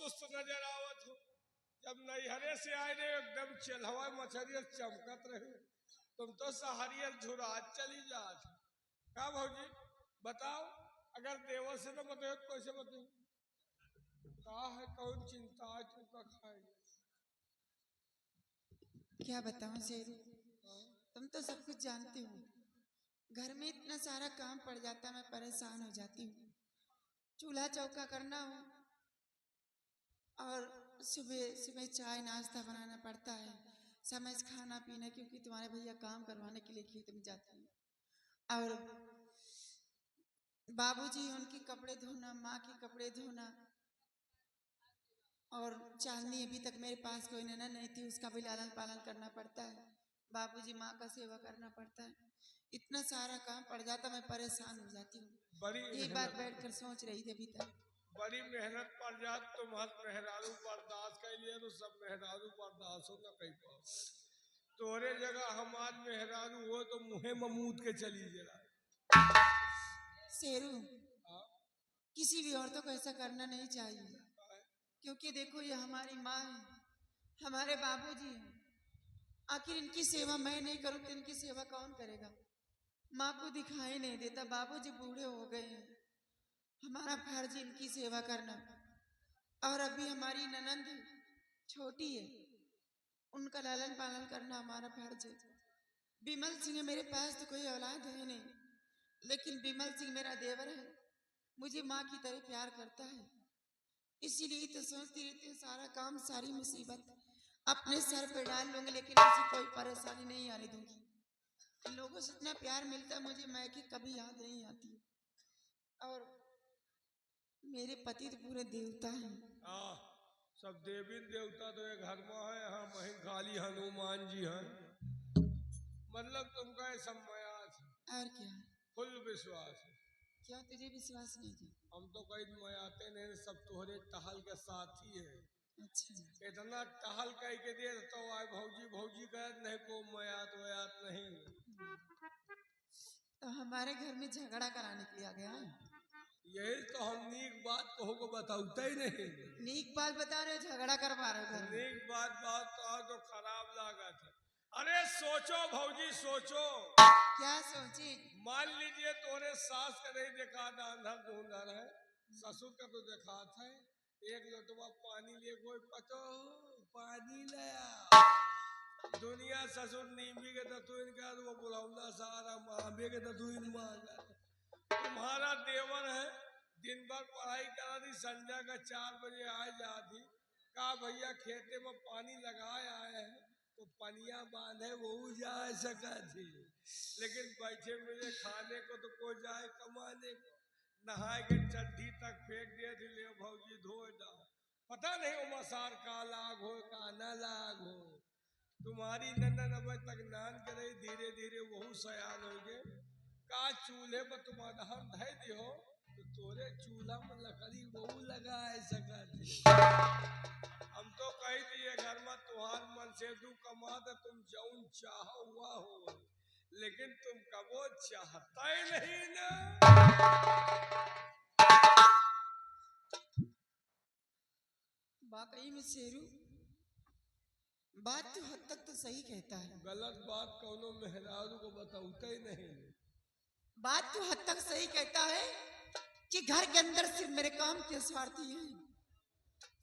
सुस्त नजर आवत हो। जब नैहरे से आए रहे एकदम चलहवा मछरिया चमकत रहे, तुम तो सहरियर झुरात चली जात। का भौजी बताओ, अगर देवर से न बताओ तो कैसे बताओ? का है कौन चिंता है तुमका खाएंगे? क्या बताऊं शेरू, तुम तो सब कुछ जानते हो। घर में इतना सारा काम पड़ जाता है, मैं परेशान हो जाती हूँ। चूल्हा चौका करना हो और सुबह सुबह चाय नाश्ता बनाना पड़ता है, समय से खाना पीना, क्योंकि तुम्हारे भैया काम करवाने के लिए खेत में जाते हैं। और बाबूजी उनके कपड़े धोना, माँ के कपड़े धोना, और चांदनी अभी तक मेरे पास कोई ननद नहीं थी, उसका भी लालन पालन करना पड़ता है। बाबूजी माँ का सेवा करना पड़ता है। इतना सारा काम पड़ जाता, मैं परेशान हो जाती हूँ। ये बात बैठकर सोच रही थी अभी तक। बड़ी मेहनत पड़ जात, तुम हर मेहरारू बर्दाश्त कर लिए तो सब मेहरारू बर्दाश्त हो न कहीं पाओ। तोरे जगह हम आज मेहरारू हो तो मुहे ममूद के चली जरा। शेरू, किसी भी औरतों को ऐसा करना नहीं चाहिए, क्योंकि देखो ये हमारी माँ है, हमारे बाबूजी हैं। आखिर इनकी सेवा मैं नहीं करूं तो इनकी सेवा कौन करेगा? माँ को दिखाई नहीं देता, बाबूजी बूढ़े हो गए हैं, हमारा फर्ज इनकी सेवा करना। और अभी हमारी ननंद छोटी है, उनका लालन पालन करना हमारा फर्ज है। बिमल सिंह मेरे पास तो कोई औलाद है नहीं, लेकिन बिमल सिंह मेरा देवर है, मुझे माँ की तरह प्यार करता है। इसीलिए तो सोचती रहती हूँ सारा काम सारी मुसीबत अपने सर पे डाल लूंगी, लेकिन उसे कोई परेशानी नहीं आने दूंगी। इन लोगों से इतना प्यार मिलता है मुझे, मैं कि कभी याद नहीं आती। और मेरे पति तो पूरे देवता हैं। सब देवी देवता तो एक घर में है, यहाँ वहीं खाली हनुमान जी हैं। मतलब तुमका ऐसा मयास है और क्या? फुल विश्वास है। क्यों तुझे विश्वास नहीं था? हम तो कहीं मयाते नहीं, सब तोहरे टहल के साथी है। अच्छा, इतना टहल कह के दे तो आए भौजी भौजी कह नहीं को मयात वयात नहीं। तो हमारे घर में झगड़ा कराने के लिए आ गया है? यही तो हम नीक बात कहो को बताते ही नहीं। नीक बात बता रहे, झगड़ा करवा रहे घर में। नीक बात तो खराब लागत है। अरे सोचो भौजी सोचो। क्या सोची? मान लीजिए तोरे सास का नहीं देखा अंधर धुंधर है, ससुर का तो देखा था, एक लोटवा पानी लिए कोई पतो पानी लाया। दुनिया ससुर नींबी के दतुइन का वो बुलाऊंगा सारा मांबे के दतुइन मांगा। तुम्हारा देवर है, दिन भर पढ़ाई करा दी, संध्या का 4 बजे आ जाती। का भैया खेते में पानी लगाए आए हैं तो पनिया बांधे वो जा सका थी, लेकिन बैठे मुझे खाने को तो कोई जाए कमाने को। नहाए के चड्डी तक फेंक दिए थी, ले भौजी धो डाओ। पता नहीं वो मसार का लाग हो का न लाग हो। तुम्हारी नन्ना अब तक नान करे, धीरे धीरे वहू सयान हो गए। का चूल्हे पर तुम अधहन धै दियो तो तोरे चूल्हा में लकड़ी वहू लगाए सका थी। हम तो कही दिए घर में तुहार मन से तू कमा दे, तुम जौन चाह हुआ हो, लेकिन तुम कबो चाहता ही नहीं ना। वाकई में शेरू, बात तो हद तक तो सही कहता है। गलत बात कौनो मेहरारू को बताता ही नहीं। बात तो हद तक सही कहता है कि घर के अंदर सिर्फ मेरे काम के स्वार्थी हैं।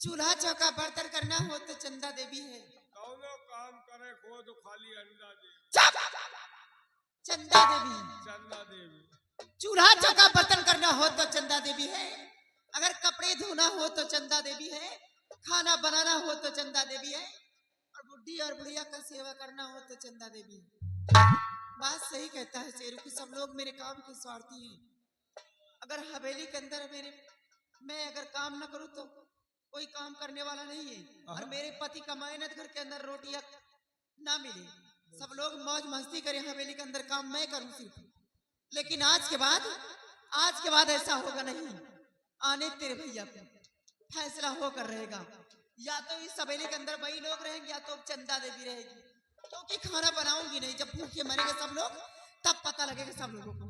चूल्हा चौका बर्तन करना हो तो चंदा देवी है, कौनो काम करे खो तो खाली अंडा दे। चंदा देवी, चंदा देवी। चूल्हा चौका बर्तन करना हो तो चंदा देवी है, अगर कपड़े धोना हो तो चंदा देवी है, खाना बनाना हो तो चंदा देवी है, और बुढ़ी और बुढ़िया का सेवा करना हो तो चंदा देवी है। बात सही कहता है शेरू कि सब लोग मेरे काम के स्वार्थी हैं। अगर हवेली के अंदर मैं अगर काम न करूं तो कोई काम करने वाला नहीं है, और मेरे पति कमाए न घर के अंदर रोटियां ना मिले, सब लोग मौज मस्ती करें, हवेली के अंदर काम मैं करूं सिर्फ। लेकिन आज के बाद ऐसा होगा नहीं। आने तेरे भैया को फैसला होकर रहेगा, या तो इस हवेली के अंदर वही लोग रहेंगे या तो चंदा देवी रहेगी, क्योंकि खाना बनाऊंगी नहीं। जब भूखे मरेंगे सब लोग तब पता लगेगा सब लोगों को।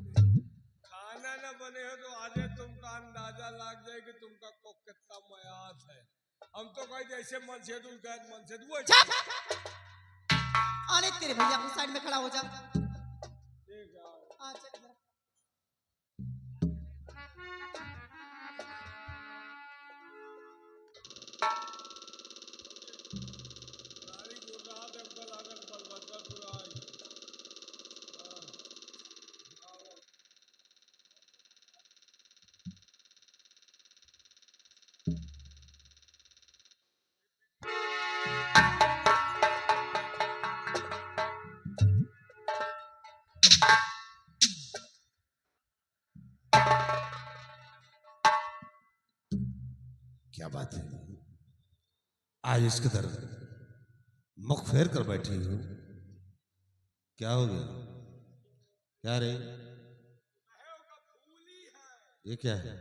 खाना न बने हो तो आजे तुमका अंदाजा लग जाए कि तुमका को कितना मयात है। हम तो कहे जैसे मन से दूर गए मन से दूर चुप! आने तेरे भैया को साइड में खड़ा हो जा। ठीक है हाँ, चल इधर। नारी गुजरात अंकल आगर बलबत्तर पुराई क्या बात है आज इसके दर मुख फेर कर बैठी हो। क्या हो गया? क्या रे? ये क्या है?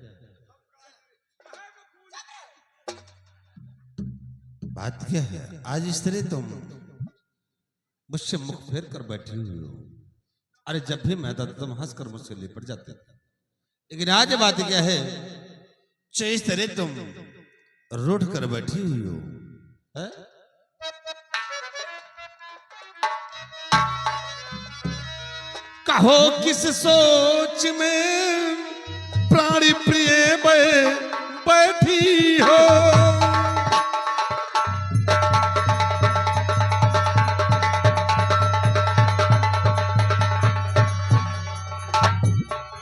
बात क्या है? आज इस तरह तुम मुझसे मुख फेर कर बैठी हुई हो। अरे जब भी मैं था तुम हंस कर मुझसे लिपट जाते थे, लेकिन आज बात क्या है? इस तरह तुम रूठ कर बैठी हुई हो है? कहो किस सोच में प्राणी प्रिय बैठी हो।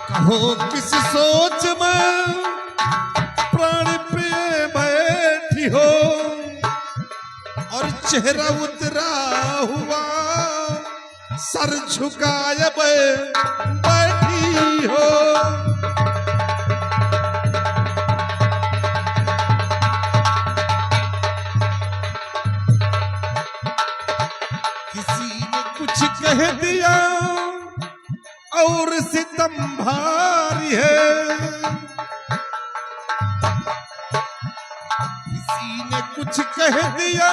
कहो किस सोच में प्राणी प्रिय बैठी हो और चेहरा उतरा हुआ सर झुकाए बैठी हो। किसी ने कुछ कह दिया और सितम भारी है। किसी ने कुछ कह दिया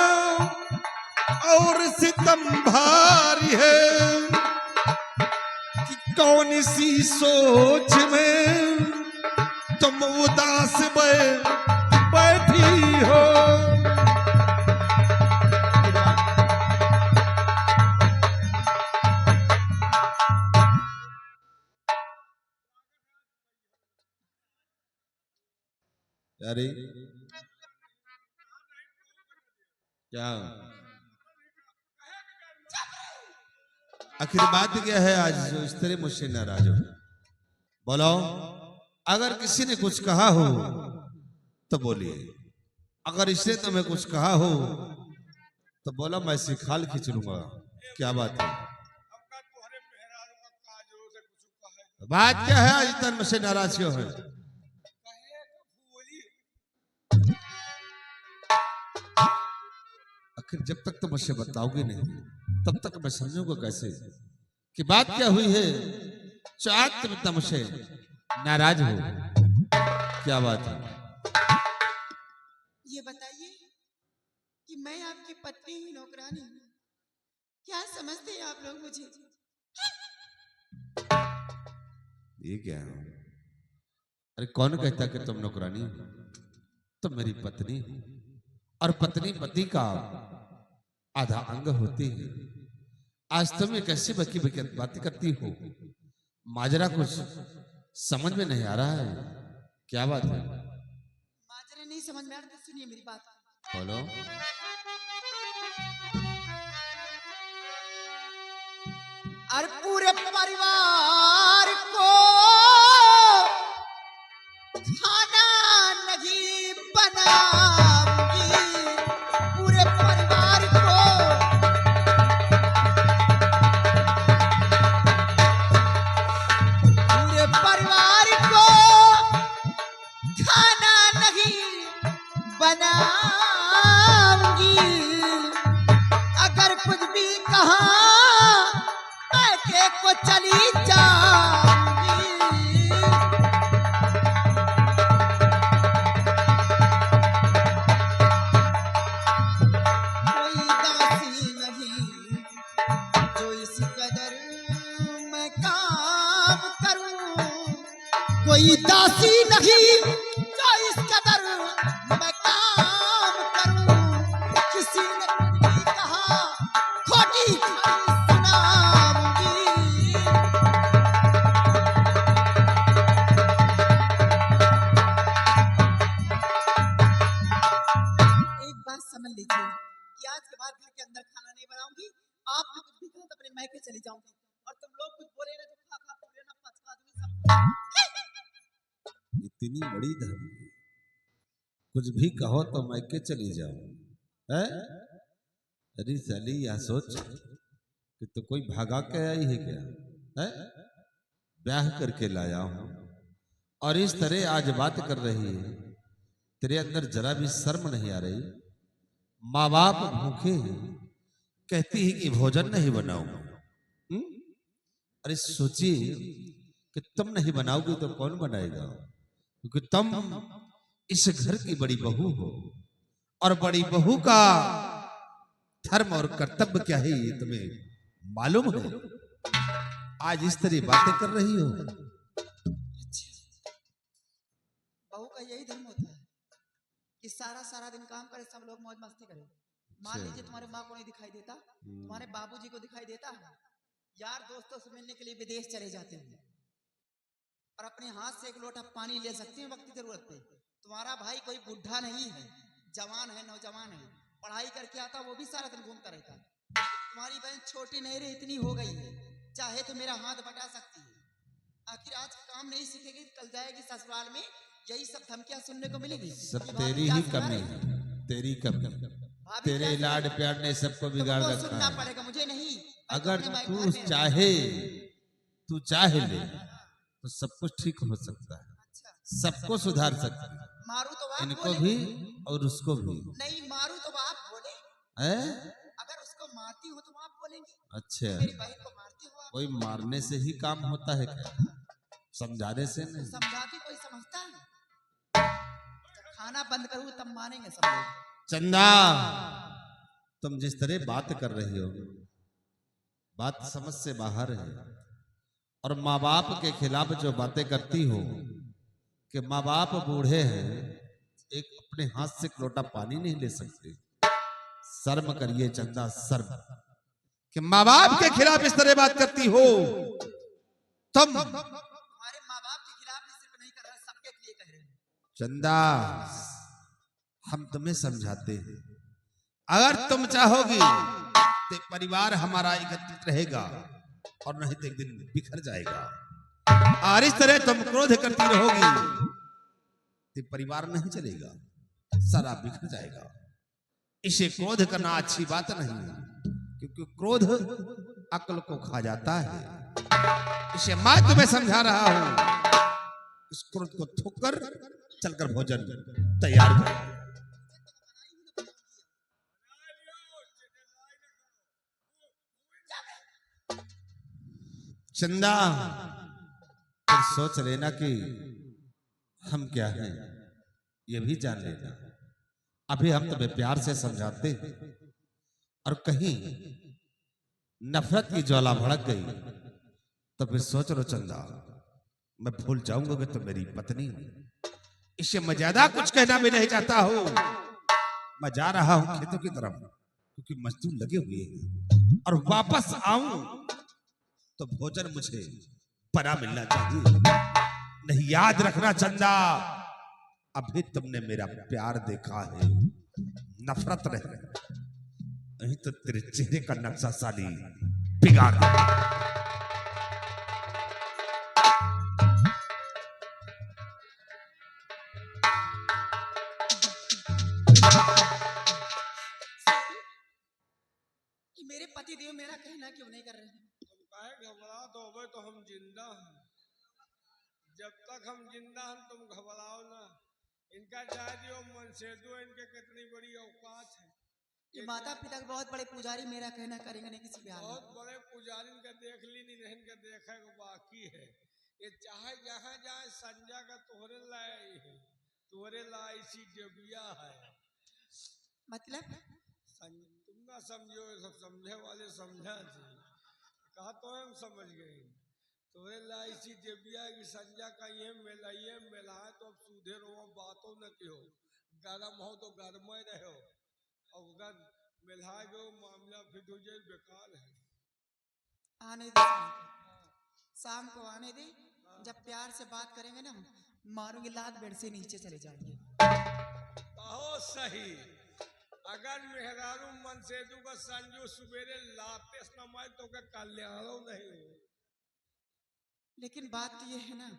और सितम भारी है कि कौन सी सोच में तुम उदास बैठी हो। अरे क्या आखिर बात क्या है आज जो इस तरह मुझसे नाराज हो? बोलो, अगर किसी ने कुछ कहा हो तो बोलिए। अगर इसने तुम्हें कुछ कहा हो तो बोलो, मैं सिखाल खींच लूंगा। क्या बात है? बात क्या है आज तक मुझसे नाराज क्यों है? आखिर जब तक तुम मुझसे बताओगे नहीं तब तक मैं समझूंगा कैसे कि बात क्या हुई है? चाहत तुम मुझसे नाराज हो। क्या बात है? ये बताइए कि मैं आपकी पत्नी ही नौकरानी हूँ। क्या समझते हैं आप लोग मुझे? ये क्या है? अरे कौन कहता कि तुम नौकरानी हो? तुम मेरी पत्नी हो और पत्नी पति का आधा अंग होती है। आज तुम एक ऐसी बकी बकी बातें करती हो, माजरा कुछ समझ में नहीं आ रहा है। क्या बात है? माजरा नहीं समझ में आ रहा तो सुनिए मेरी बात। बोलो। और पूरे परिवार को खाना नहीं बनाऊंगी। पूरे परिवार को खाना नहीं बनाऊंगी। अगर कुछ भी कहा मैं के को चली जाऊंगी। कोई दासी नहीं जो इस कदर मैं काम करूं। कोई दासी नहीं जो इस कदर मैं काम इतनी बड़ी धमकी, कुछ भी कहो तो मैं के चली जाऊं है? अरे साली यह सोच कि तो कोई भागा के आई है क्या है? ब्याह करके लाया हूं और इस तरह आज बात कर रही है, तेरे अंदर जरा भी शर्म नहीं आ रही? माँ बाप भूखे हैं, कहती है कि भोजन नहीं बनाऊंगा। अरे सोचिए कि तुम नहीं बनाओगे तो कौन बनाएगा? क्योंकि तुम इस घर की बड़ी बहू हो और बड़ी बहू का धर्म और कर्तव्य क्या है ये तुम्हें मालूम है? आज इस तरह बातें कर रही हो। बहू का यही धर्म होता है कि सारा सारा दिन काम करे, सब लोग मौज मस्ती करें। मान लीजिए तुम्हारे माँ को नहीं दिखाई देता, तुम्हारे बाबूजी को दिखाई देता है, यार दोस्तों से मिलने के लिए विदेश चले जाते हैं और अपने हाथ से एक लोटा पानी ले सकते हैं वक्त की जरूरत पे। तुम्हारा भाई कोई बुढ़ा नहीं है, जवान है, नौजवान है, पढ़ाई करके आता, वो भी सारा दिन घूमता रहता। तुम्हारी बहन छोटी नहीं रही, इतनी हो गई है, चाहे तो मेरा हाथ बटा सकती है। आखिर आज काम नहीं सीखेगी, कल जाएगी ससुराल में, यही सब धमकियां सुनने को मिलेगी। सब तेरी ही कमी, तेरी कमी, तेरे लाड प्यार ने सबको बिगाड़ रखा सुनना है। पड़ेगा मुझे नहीं। अगर तू चाहे, तू चाहे ले तो सब कुछ ठीक हो सकता है, सबको सुधार सकता है, मारू तो आप इनको बोले, भी और उसको भी। नहीं मारू तो आप बोले, है? अगर उसको मारती हो तो आप बोलेंगे। अच्छा, मेरी बहन को मारती हो आप। कोई मारने से ही काम होता है क्या? समझाने से नहीं। समझाती कोई समझता है? जब खाना बंद करूँ तब मानेंगे सब लोग। चंदा, तुम जिस तरह बात कर रही हो, बात समझ से बाहर है। और माँ बाप के खिलाफ जो बातें करती हो कि माँ बाप बूढ़े हैं, एक अपने हाथ से एक लोटा पानी नहीं ले सकते। शर्म करिए चंदा, शर्म कि माँ बाप के खिलाफ इस तरह बात करती हो। तुम हमारे माँ बाप के खिलाफ ही सिर्फ नहीं कर रहे, सबके लिए कह रहे हैं। चंदा, हम तुम्हें समझाते हैं, अगर तुम चाहोगी तो परिवार हमारा एकत्रित रहेगा और नहीं तो एक दिन बिखर जाएगा। और इस तरह तुम क्रोध करती रहोगी तो परिवार नहीं चलेगा, सारा बिखर जाएगा। इसे क्रोध करना अच्छी बात नहीं है, क्योंकि क्रोध अक्ल को खा जाता है। इसे मैं तुम्हें समझा रहा हूं, इस क्रोध को थूक कर चलकर भोजन तैयार करो। चंदा, फिर सोच लेना कि हम क्या हैं, ये भी जान लेना। अभी हम तुम्हें प्यार से समझाते हैं और कहीं नफरत की ज्वाला भड़क गई तो फिर सोच लो चंदा, मैं भूल जाऊंगा कि तुम मेरी पत्नी हो। इससे मैं ज्यादा कुछ कहना भी नहीं चाहता हूं। मैं जा रहा हूं खेतों की तरफ, क्योंकि मजदूर लगे हुए हैं, और वापस आऊं तो भोजन मुझे बना मिलना चाहिए। नहीं, याद रखना चंदा, अभी तुमने मेरा प्यार देखा है, नफरत नहीं तो तेरे चेहरे का नक्शा साली बिगाड़ देगा। मेरे पति देव मेरा कहना क्यों नहीं कर रहे हैं? तुम काहे घबरात हो? तो हम जिंदा हैं, जब तक हम जिंदा हैं तुम घबराओ ना। इनका जाए दियो मन से दो, इनके कितनी बड़ी औकात है। ये माता पिता के बहुत बड़े पुजारी मेरा कहना करेंगे नहीं किसी भी हाल में। बहुत बड़े पुजारी इनका देख ली नहीं, इनका देखा को बाकी है। ये चाहे जहां जाए संजय का तोहरे लाई है, तोहरे लाई सी जबिया है। मतलब तुम ना समझो, सब समझे वाले समझा थी, कहा तो हम समझ गए। तोरे लाइसी जबिया की संजय का ये मेला है तो अब सूधे रहो, बातों न क्यों, गरम हो तो गर्म ही रहो, और अगर मिला गो मामला फिर हो जाए बेकार है। आने दे, शाम को आने दे, जब प्यार से बात करेंगे ना, मारूंगी लात, बेड से नीचे चले जाएंगे। बहुत सही। अगर मेहरारू मन से का संजू सुबेरे लाते समय तो का कल्याणो नहीं हो। लेकिन बात तो ये है ना,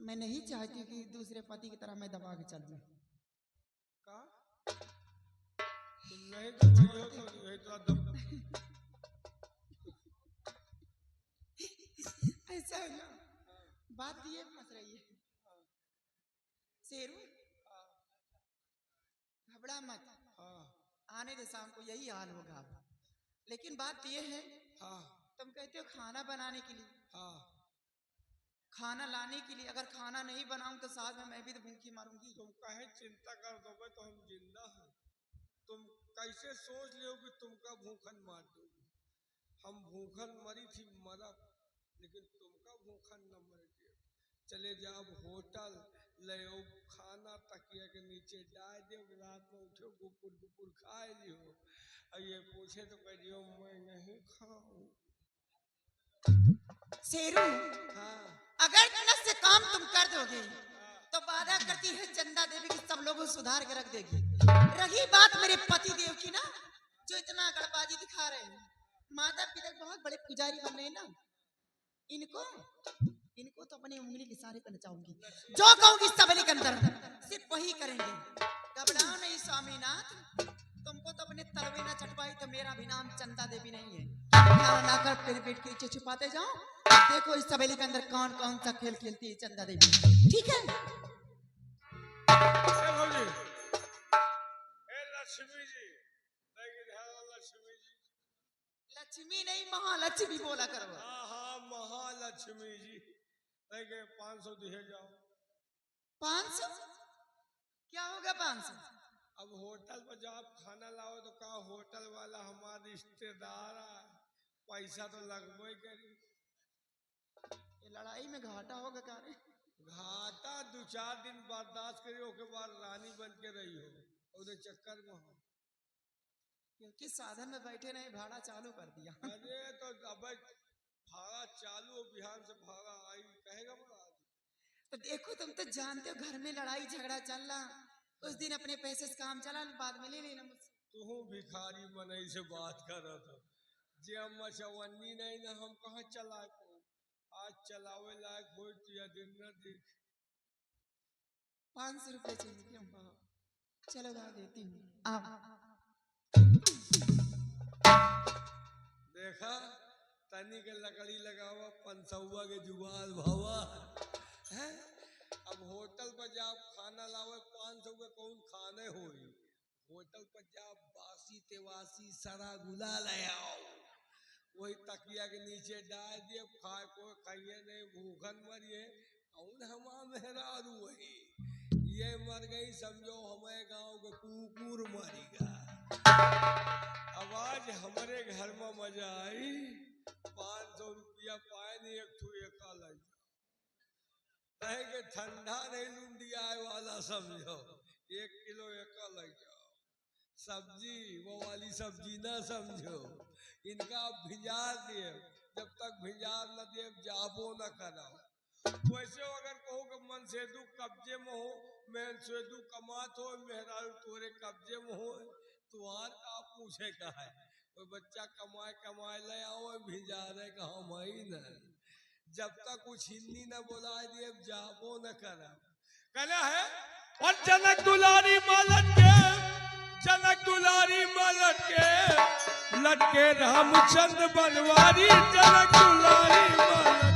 मैं नहीं चाहती कि दूसरे पति की तरह मैं दबा के चल जाऊं। का तुम नहीं तो कहियो तो नहीं तो दम ऐसा है ना, बात ये फंस रही है। शेरू घबरा मत, हाँ आने दे, शाम को यही हाल होगा अब। लेकिन बात ये है, हाँ तुम कहते हो खाना बनाने के लिए, हाँ खाना लाने के लिए, अगर खाना नहीं बनाऊं तो साथ में मैं भी तो भूखी मारूंगी। तुम कहे चिंता कर दोगे तो हम जिंदा हैं। तुम कैसे सोच लो कि तुमका भूखन मार दोगे? हम भूखन मरी थी मरब, लेकिन तुमका भूखन न मर गए। चले जाओ होटल ले आओ खाना, तकिया के नीचे डाल दो, रात में उठो गुपुर गुपुर खाए लियो। और ये पूछे तो कहियो मैं नहीं खाऊं। शेरू, हाँ अगर इतना से काम तुम कर दोगे तो वादा करती है चंदा देवी की सब लोगों को सुधार के रख देगी। रही बात मेरे पति देव की ना, जो इतना गड़बाजी दिखा रहे हैं, माता पिता बहुत बड़े पुजारी बन रहे हैं ना, इनको तो अपनी उंगली के सारे पे नचाऊंगी। जो कहूंगी सबली के अंदर सिर्फ वही करेंगे। घबराओ नहीं स्वामीनाथ, तुमको तो अपने तलवे ना चटवाई तो मेरा भी नाम चंदा देवी नहीं है। खाना लाकर तेरे पेट के नीचे छुपाते जाओ, देखो इस सवेली के अंदर कौन कौन सा खेल खेलती है चंदा देवी। ठीक है? भौजी, ए लक्ष्मी जी, लेकिन हाँ लक्ष्मी जी, लक्ष्मी नहीं महालक्ष्मी बोला करो। हाँ हाँ महालक्ष्मी जी, लेकिन 500 दिए जाओ। 500? क्या होगा 500? अब होटल पर जब खाना लाओ तो कहा होटल वाला हमारा रिश्तेदार है, पैसा तो लगभग करी। ये लड़ाई में घाटा होगा का रे? घाटा 2-4 दिन बर्दाश्त करी, उसके बाद रानी बन के रही हो और चक्कर में हो। क्योंकि साधन में बैठे नहीं, भाड़ा चालू कर दिया। अरे तो अब भाड़ा चालू, बिहार से भाड़ा आई कहेगा महाराज। तो देखो तुम तो जानते हो घर में लड़ाई झगड़ा चल रहा, उस दिन अपने पैसे से काम चला, बाद में ले लेना मुझसे। तू भिखारी मनई से बात कर रहा था, जे हम मचवन्नी नहीं ना, हम कहाँ चला को आज चलावे लायक हो या दिन न देख। 500 रुपए चाहिए क्यों? चलो ला देती हूँ, आओ। देखा तनी के लकड़ी लगावा 500 के जुगाल भावा है। अब होटल पर जाओ खाना लावे 500 के कौन खाने होई? होटल पर जाओ बासी तेवासी सरा गुला ले आओ, वही तकिया के नीचे डाल दिए, खाए को खाइए नहीं, भूखन मरिए। और हमारा मेहरारू वही ये मर गई, समझो हमारे गांव के कुकुर मरेगा। आवाज हमारे घर में मजा आई, 500 रुपया पाए नहीं, एक ठू एका लग जाओ, के ठंडा नहीं लुंडिया वाला समझो, 1 किलो एका लग जाओ। सब्जी वो वाली सब्जी ना समझो, इनका भिजा दिए, जब तक भिजा न दिए जाबो न कराओ। वैसे अगर कहो कि मन सेदू कब्जे में हो, मैं सेदू कमात हो, मेहरारू तोरे कब्जे में हो, तुहार का पूछे का है? कोई बच्चा कमाए कमाए ले आओ, भिजा रहे का हम ही न, जब तक कुछ हिंदी न बोला दिए जाबो न करा। कहना है और जनक दुलारी मालट के, जनक दुलारी मालट के लटके रामचंद्र बनवारी, जनक दुलारी मालट